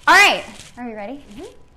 All right, are we ready?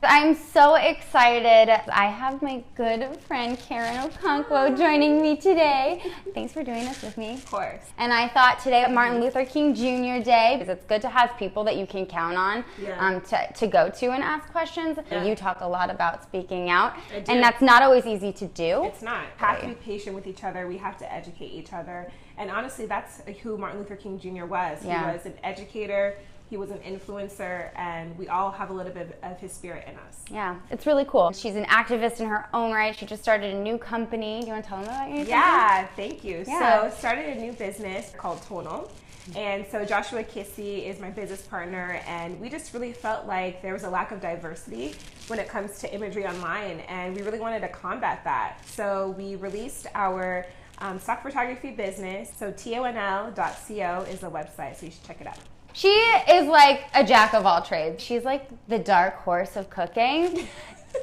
I'm so excited. I have my good friend Karen Okonkwo joining me today. Thanks for doing this with me. Of course. And I thought today, Martin Luther King Jr. Day, because it's good to have people that you can count on to go to and ask questions. Yeah. You talk a lot about speaking out, I do. and that's not always easy to do. It's not. We have to be patient with each other. We have to educate each other. And honestly, that's who Martin Luther King Jr. was. He was an educator. He was an influencer, and we all have a little bit of his spirit in us. Yeah, it's really cool. She's an activist in her own right. She just started a new company. Do you want to tell them about your company? Yeah, thank you. Yeah. So started a new business called Tonal. And so Joshua Kissy is my business partner, and we just really felt like there was a lack of diversity when it comes to imagery online, and we really wanted to combat that. So we released our stock photography business. So tonl.co is the website, so you should check it out. She is like a jack of all trades. She's like the dark horse of cooking.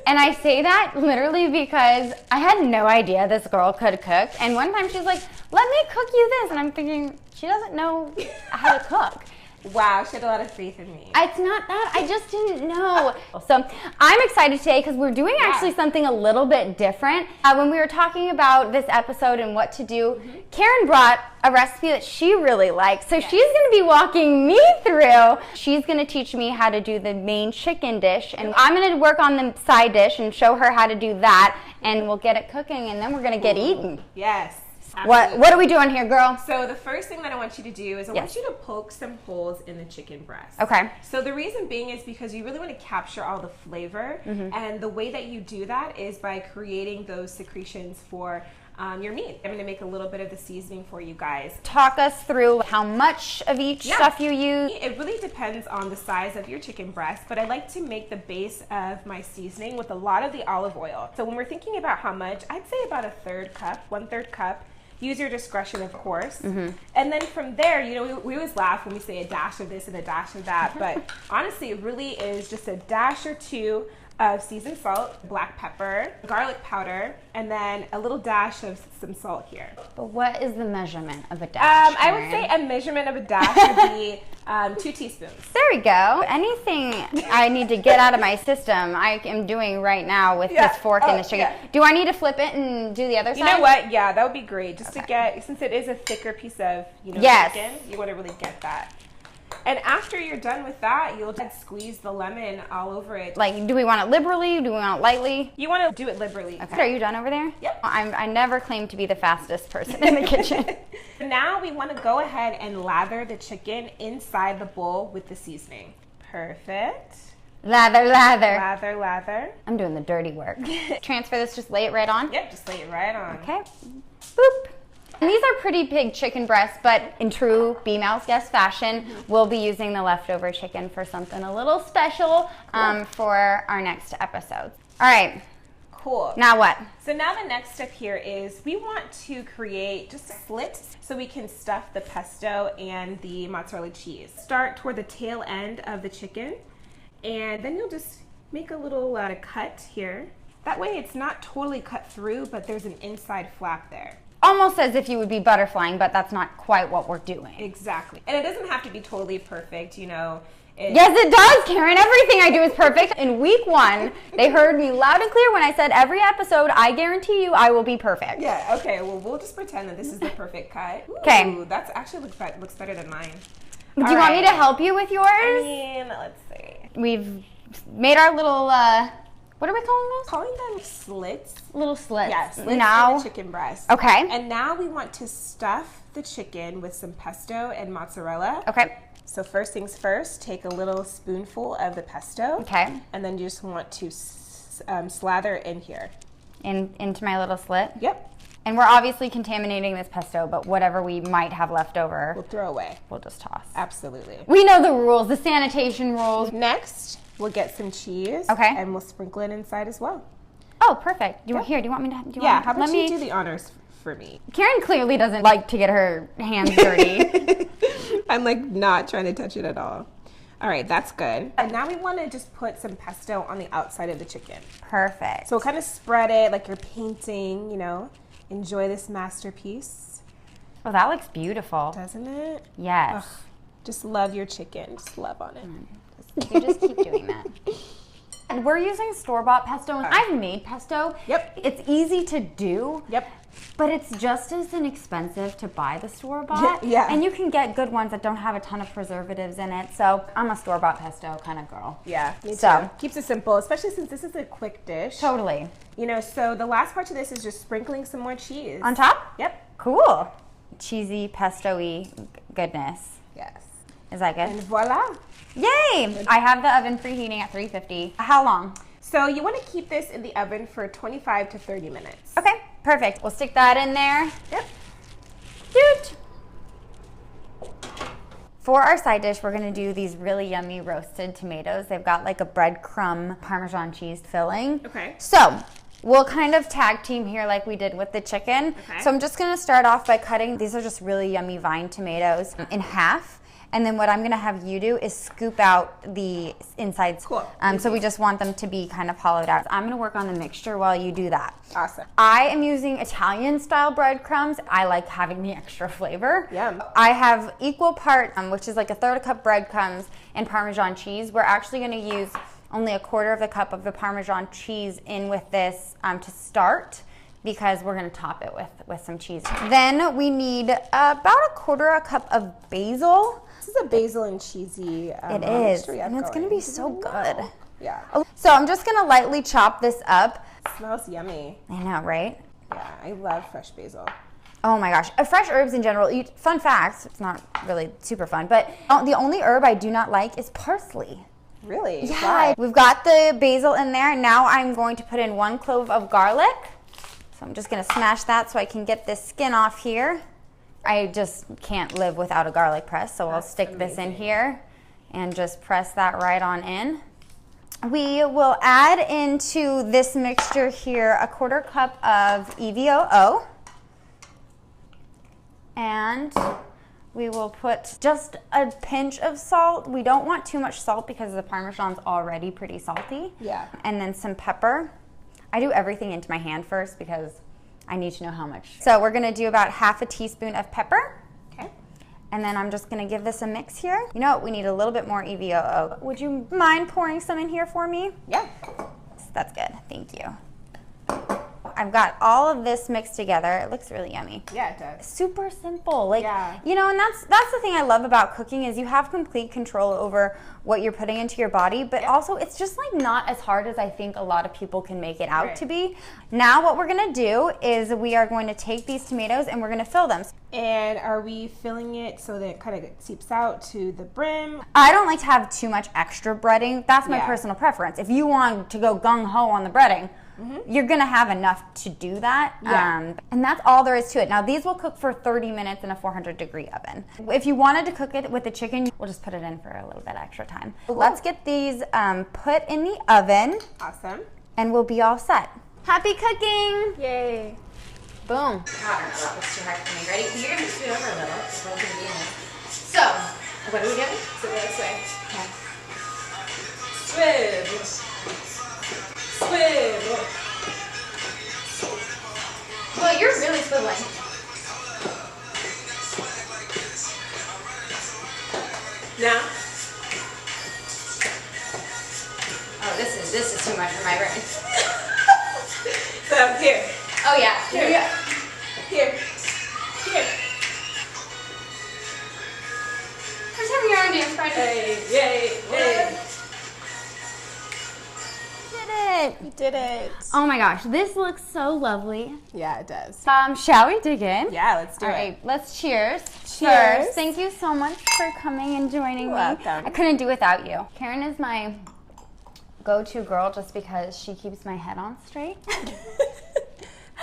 And I say that literally because I had no idea this girl could cook. And one time she's like, let me cook you this. And I'm thinking, she doesn't know how to cook. Wow, she had a lot of faith in me. It's not that, I just didn't know. So I'm excited today because we're doing actually something a little bit different. When we were talking about this episode and what to do, Karen brought a recipe that she really likes. So she's going to be walking me through. She's going to teach me how to do the main chicken dish, and I'm going to work on the side dish and show her how to do that, and we'll get it cooking, and then we're going to get eating. Yes. What are we doing here, girl? So the first thing that I want you to do is I want you to poke some holes in the chicken breast. Okay. So the reason being is because you really want to capture all the flavor, and the way that you do that is by creating those secretions for your meat. I'm going to make a little bit of the seasoning for you guys. Talk us through how much of each stuff you use. It really depends on the size of your chicken breast, but I like to make the base of my seasoning with a lot of the olive oil. So when we're thinking about how much, I'd say about 1/3 cup. Use your discretion, of course. And then from there, you know, we always laugh when we say a dash of this and a dash of that, but honestly, it really is just a dash or two of seasoned salt, black pepper, garlic powder, and then a little dash of some salt here. But what is the measurement of a dash? I would say a measurement of a dash would be 2 teaspoons. There we go. Anything I need to get out of my system, I am doing right now with this fork and this chicken. Do I need to flip it and do the other side? You know what? Yeah, that would be great. Just to get, since it is a thicker piece of, chicken, you want to really get that. And after you're done with that, you'll just squeeze the lemon all over it. Like, do we want it liberally? Do we want it lightly? You want to do it liberally. Okay. Are you done over there? Yep. I never claim to be the fastest person in the kitchen. Now we want to go ahead and lather the chicken inside the bowl with the seasoning. Perfect. Lather, lather. Lather, lather. I'm doing the dirty work. Transfer this, just lay it right on? Yep, just lay it right on. Okay. Boop. And these are pretty big chicken breasts, but in true Be Mouse Guest fashion, we'll be using the leftover chicken for something a little special for our next episodes. All right. Cool. Now what? So now the next step here is we want to create just slits so we can stuff the pesto and the mozzarella cheese. Start toward the tail end of the chicken, and then you'll just make a little cut here. That way it's not totally cut through, but there's an inside flap there. Almost as if you would be butterflying, but that's not quite what we're doing. Exactly. And it doesn't have to be totally perfect, Yes, it does, Karen. Everything I do is perfect. In week 1, they heard me loud and clear when I said every episode, I guarantee you I will be perfect. Yeah, okay. Well, we'll just pretend that this is the perfect cut. Okay. That's actually looks better than mine. Do you want me to help you with yours? I mean, let's see. We've made our little, what are we calling those? Calling them slits. Little slits. Yes, slits now, in the chicken breast. Okay. And now we want to stuff the chicken with some pesto and mozzarella. Okay. So first things first, take a little spoonful of the pesto. Okay. And then you just want to slather in here. Into my little slit? Yep. And we're obviously contaminating this pesto, but whatever we might have left over, we'll throw away. We'll just toss. Absolutely. We know the rules, the sanitation rules. Next, we'll get some cheese. Okay. And we'll sprinkle it inside as well. Oh, perfect. Here, do you want me to? How about you do the honors for me? Karen clearly doesn't like to get her hands dirty. I'm like not trying to touch it at all. All right, that's good. And now we want to just put some pesto on the outside of the chicken. Perfect. So kind of spread it like you're painting, Enjoy this masterpiece. Oh, that looks beautiful. Doesn't it? Yes. Ugh, just love your chicken. Just love on it. You just keep doing And we're using store-bought pesto. And I've made pesto. Yep. It's easy to do. Yep. But it's just as inexpensive to buy the store-bought. Yeah. And you can get good ones that don't have a ton of preservatives in it. So I'm a store-bought pesto kind of girl. Yeah, me too. So keeps it simple, especially since this is a quick dish. Totally. You know, so the last part to this is just sprinkling some more cheese. On top? Yep. Cool. Cheesy, pesto-y goodness. Yes. Is that good? And voila. Yay! I have the oven preheating at 350. How long? So you want to keep this in the oven for 25 to 30 minutes. Okay, perfect. We'll stick that in there. Yep. Doot. For our side dish, we're gonna do these really yummy roasted tomatoes. They've got like a breadcrumb Parmesan cheese filling. Okay. So we'll kind of tag team here like we did with the chicken. Okay. So I'm just gonna start off by cutting, these are just really yummy vine tomatoes, in half. And then what I'm gonna have you do is scoop out the insides. Cool. So we just want them to be kind of hollowed out. I'm gonna work on the mixture while you do that. Awesome. I am using Italian style breadcrumbs. I like having the extra flavor. Yum. I have equal part, which is like a third cup breadcrumbs and Parmesan cheese. We're actually gonna use only a quarter of the cup of the Parmesan cheese in with this to start, because we're gonna top it with some cheese. Then we need about a quarter a cup of basil. This is a basil and cheesy It is, and it's gonna be so good. Yeah. So I'm just gonna lightly chop this up. Smells yummy. I know, right? Yeah, I love fresh basil. Oh my gosh, fresh herbs in general. Fun facts, it's not really super fun, but the only herb I do not like is parsley. Really? Yeah, Why? we've got the basil in there. Now I'm going to put in 1 clove of garlic. So I'm just gonna smash that so I can get this skin off here. I just can't live without a garlic press, so I'll stick this in here and just press that right on in. We will add into this mixture here a quarter cup of EVOO. And we will put just a pinch of salt. We don't want too much salt because the Parmesan's already pretty salty. Yeah. And then some pepper. I do everything into my hand first because I need to know how much. So we're gonna do about half a teaspoon of pepper. Okay. And then I'm just gonna give this a mix here. You know what, we need a little bit more EVOO. Would you mind pouring some in here for me? Yeah. That's good, thank you. I've got all of this mixed together. It looks really yummy. Yeah, it does. Super simple. Like, Yeah. you know, and that's the thing I love about cooking is you have complete control over what you're putting into your body, but also it's just like not as hard as I think a lot of people can make it out to be. Now what we're gonna do is we are going to take these tomatoes and we're gonna fill them. And are we filling it so that it kind of seeps out to the brim? I don't like to have too much extra breading. That's my personal preference. If you want to go gung-ho on the breading, you're gonna have enough to do that. Yeah. And that's all there is to it. Now these will cook for 30 minutes in a 400-degree oven. If you wanted to cook it with the chicken, we'll just put it in for a little bit extra time. Cool. Let's get these put in the oven. Awesome. And we'll be all set. Happy cooking! Yay. Boom. That's too hard for me. Ready? You're gonna scoot over a little. It's both convenient. So, what are we doing? So this way. Okay. Swivel. Swivel. Well, you're really swiveling. Now. Oh, this is too much for my brain. So here. Oh yeah. Here. Yeah. Here. Here. Just having your own dance party. Hey, yay, yay. Did it. You did it. Oh my gosh, this looks so lovely. Yeah, it does. Shall we dig in? Yeah, let's do All it. right, let's cheers. Cheers. First, thank you so much for coming and joining me. welcome. I couldn't do without you. Karen is my go-to girl just because she keeps my head on straight.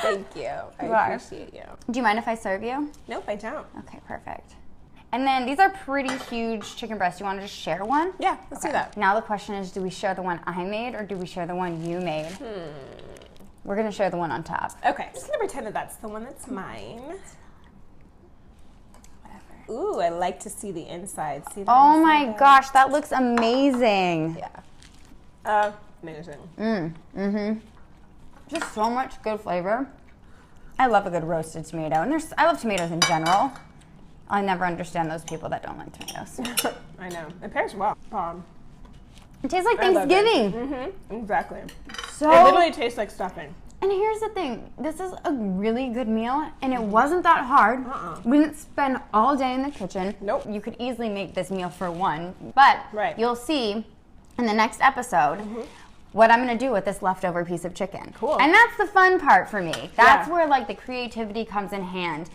Thank you. I You are. appreciate you. Do you mind if I serve you? Nope, I don't. Okay, perfect. And then these are pretty huge chicken breasts. Do you want to just share one? Yeah, let's do that. Now the question is, do we share the one I made or do we share the one you made? We're going to share the one on top. Okay, I'm just gonna pretend that that's the one that's mine. Whatever. Ooh, I like to see the inside. See the Oh inside my there? gosh, that looks amazing. Yeah. Amazing. Just so much good flavor. I love a good roasted tomato, and I love tomatoes in general. I never understand those people that don't like tomatoes. I know. It pairs well. It tastes like I love it. Thanksgiving. Exactly. So It literally tastes like stuffing. And here's the thing, this is a really good meal, and it wasn't that hard. We didn't spend all day in the kitchen. Nope. You could easily make this meal for one, but you'll see in the next episode what I'm gonna do with this leftover piece of chicken. Cool. And that's the fun part for me. That's where like the creativity comes in hand,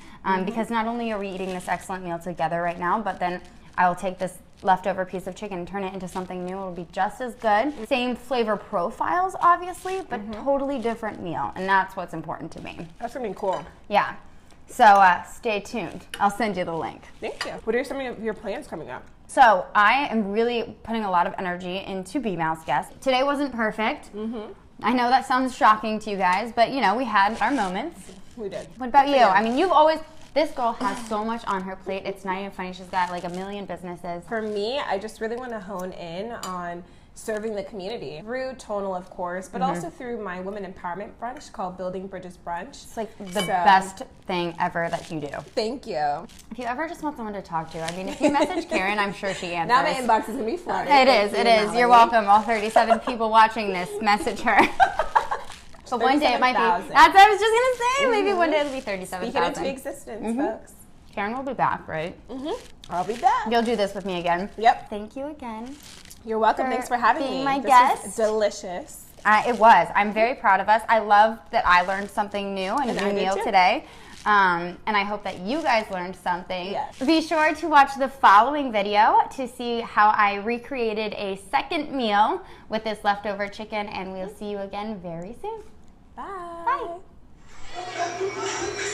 because not only are we eating this excellent meal together right now, but then I will take this leftover piece of chicken and turn it into something new. It'll be just as good. Same flavor profiles, obviously, but totally different meal. And that's what's important to me. That's gonna be cool. Yeah. So stay tuned. I'll send you the link. Thank you. What are some of your plans coming up? So I am really putting a lot of energy into Be Mouse Guest. Today wasn't perfect. I know that sounds shocking to you guys, but you know, we had our moments. We did. What about you? I mean, you've always... This girl has so much on her plate. It's not even funny. She's got like a million businesses. For me, I just really want to hone in on serving the community through Tonal, of course, but also through my women empowerment brunch called Building Bridges Brunch. It's like the best thing ever that you do. Thank you. If you ever just want someone to talk to, I mean, if you message Karen, I'm sure she answers. Now my inbox is going to be flooded. It is. You're welcome. All 37 people watching this, message her. But one day it might be. That's what I was just going to say. Maybe one day it'll be 37,000. Speak it into existence, folks. Karen will be back, right? I'll be back. You'll do this with me again. Yep. Thank you again. You're welcome. Thanks for having me. My this guest. Was delicious. It was. I'm very proud of us. I love that I learned something new and a new meal today. And I hope that you guys learned something. Yes. Be sure to watch the following video to see how I recreated a second meal with this leftover chicken, and we'll see you again very soon. Bye. Bye.